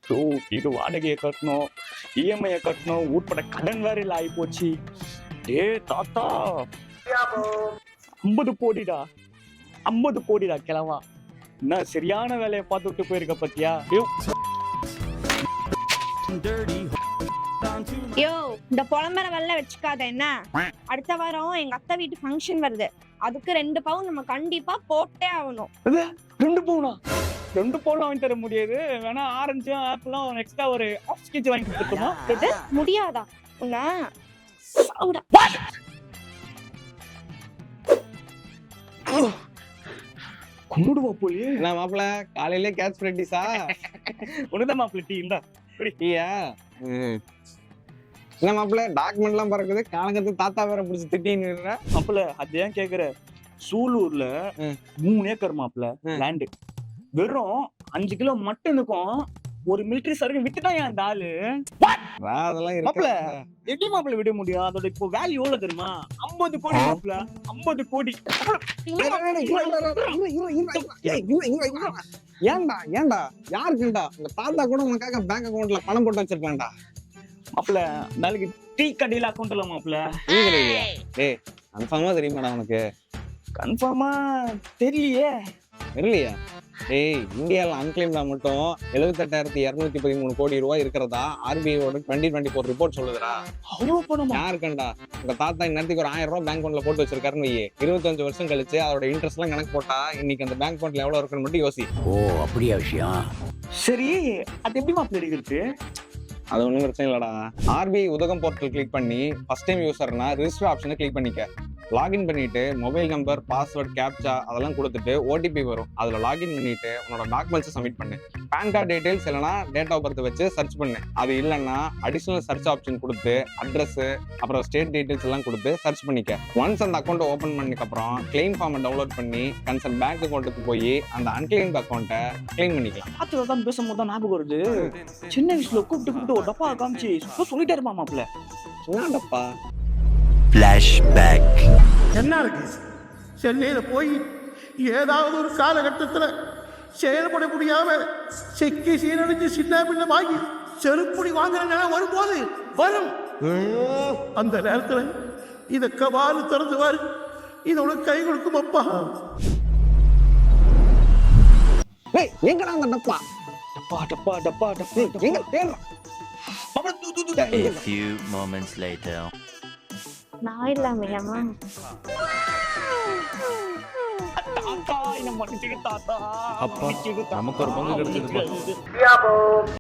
So வீடு வாடகையை கட்டணும், இஎம்ஐயை கட்டணும், ஊட்பட கடன் வேற இல்லை ஆகி போச்சு. டே தாத்தா 50 கோடிடா, 50 கோடிடா கிழவா. என்ன சரியான வேலையை பார்த்து விட்டு போயிருக்க பத்தியா? யோ, இந்த புலம்பர வெள்ள வச்சுக்காத என்ன. அடுத்த வாரம் எங்க அத்தை வீட்டு ஃபங்க்ஷன் வருது. அதுக்கு 2 பவுன் நம்ம கண்டிப்பா போட்டே ஆகணும். 2 பவுனா? 2 பவுன் வாங்கி தர முடியாது. வேணா ஆரஞ்சும் ஆப்பிளும் எக்ஸ்ட்ரா ஒரு ஆஃப் கேஜி வாங்கி கொடுத்துமா? இது முடியாதா? உன்ன சவுடா. கும்பிடுவா போலியே. என்ன மாப்பிள்ள காலையிலே கேட்ச் பிராக்டிஸா? உனதான் மாப்பிள்ள டீ இருந்தா டீயா? என்ன மாப்பிள்ள டாக்குமெண்ட் எல்லாம் பறக்குது, காலங்கத்து தாத்தா வேற பிடிச்சி திட்டின்னு மாப்பிள்ள. அது ஏன் கேக்குற? சூலூர்ல 3 ஏக்கர் மாப்பிள்ள லேண்டு. வெறும் 5 கிலோ மட்டனுக்கும் ஒரு மிலிட்டரி சர்வீஸ் விட்டுட்டான் அந்த ஆளு. அதெல்லாம் மாப்பிள்ள எப்படி மாப்பிள்ள விட முடியும்? அதோட இப்போ வேல்யூ எவ்வளவு தெரியுமா? 50 கோடி மாப்பிள்ள, 50 கோடி. ஏன்டா ஏன்டா யாருக்குண்டா? உங்க தாத்தா கூட உனக்காக பேங்க் அக்கவுண்ட்ல பணம் போட்டு வச்சிருக்கான்டா. மாப்பிள்ள நாளைக்கு டீ கடையில அக்கௌண்ட் இல்ல மாப்பிள்ள. டேய் கன்ஃபார்மா தெரியுமாடா உனக்கு? கன்ஃபார்மா தெரியலையே. தெரியலையா? டேய் இந்தியாவில் அன்கிளைம்டா மட்டும் 78,213 கோடி ரூபாய் இருக்கிறதா ஆர்பிஐயோட 2024 ரிப்போர்ட் சொல்லுதுடா. அவ்வளவு பணமா? யாருக்கண்டா? உங்க தாத்தா இந்நேரத்துக்கு ஒரு 1000 ரூபாய் பேங்க் அக்கௌண்ட்ல போட்டு வச்சிருக்காருன்னு வையே, 25 வருஷம் கழிச்சு அதோட இன்ட்ரெஸ்ட் எல்லாம் கணக்கு போட்டா இன்னைக்கு அந்த பேங்க் அக்கௌண்ட்ல எவ்வளவு இருக்குன்னு மட்டும் யோசி. ஓ அப்படியா விஷயம்? சரி அது எப்படி மாப்பிள்ள எடுக்கிறது? அது ஒன்றும் பிரச்சனை இல்லடா. ஆர்பிஐ உதகம் போர்ட்டல் கிளிக் பண்ணி ஃபர்ஸ்ட் டைம் யூசர்னா ரிஜிஸ்டர் ஆப்ஷனை கிளிக் பண்ணிக்க. லாகின் பண்ணிட்டு மொபைல் நம்பர், பாஸ்வேர்ட், கேப்சா அதெல்லாம் கொடுத்துட்டு ஓடிபி வரும். அதில் லாகின் பண்ணிட்டு உன்னோட டாக்குமெண்ட்ஸை சப்மிட் பண்ணு. பேன் கார்டு டீடைல்ஸ் இல்லைனா டேட் ஆஃப் பர்த் வச்சு சர்ச் பண்ணு. அது இல்லைன்னா அடிஷனல் சர்ச் ஆப்ஷன் கொடுத்து அட்ரஸ் அப்புறம் ஸ்டேட் டீடைல்ஸ் எல்லாம் கொடுத்து சர்ச் பண்ணிக்க. ஒன்ஸ் அந்த அக்கௌண்ட்டை ஓப்பன் பண்ணதுக்கப்புறம் கிளைம் ஃபார்மை டவுன்லோட் பண்ணி கன்சர்ன் பேங்க் அக்கௌண்ட்டுக்கு போய் அந்த அன்கிளைம்ட் அக்கௌண்ட்டை கிளைம் பண்ணிக்கலாம். தான் பேசும்போது தான் ஞாபகம் வருது. சின்ன வயசுல கூப்பிட்டு ஒரு டப்பா காமிச்சு சொல்லிட்டே இருப்பா மாப்பிள்ள. என்ன டப்பா? ஃபிளாஷ்பேக். என்ன இருக்கு? சென்னையில் போய் ஏதாவது ஒரு காலகட்டத்தில் செயல்பட முடியாம செக்கி சீரழிஞ்சு சின்ன பின்னமாகி செருப்புடி வாங்குற நேரம் வரும்போது வரும். அந்த நேரத்தில் இதை கவாறு திறந்துவார். இதோட கை கொடுக்கும் அப்பா. எங்கடா அந்த டப்பா? டப்பா டப்பா டப்பா டப்பா எங்க தேடுறா? A few moments later. நான் இல்லாமையா? தாத்தா என்ன மன்னிச்சுக்க தாத்தா. அப்பா நமக்கு ஒரு பங்கு கிடைச்சது.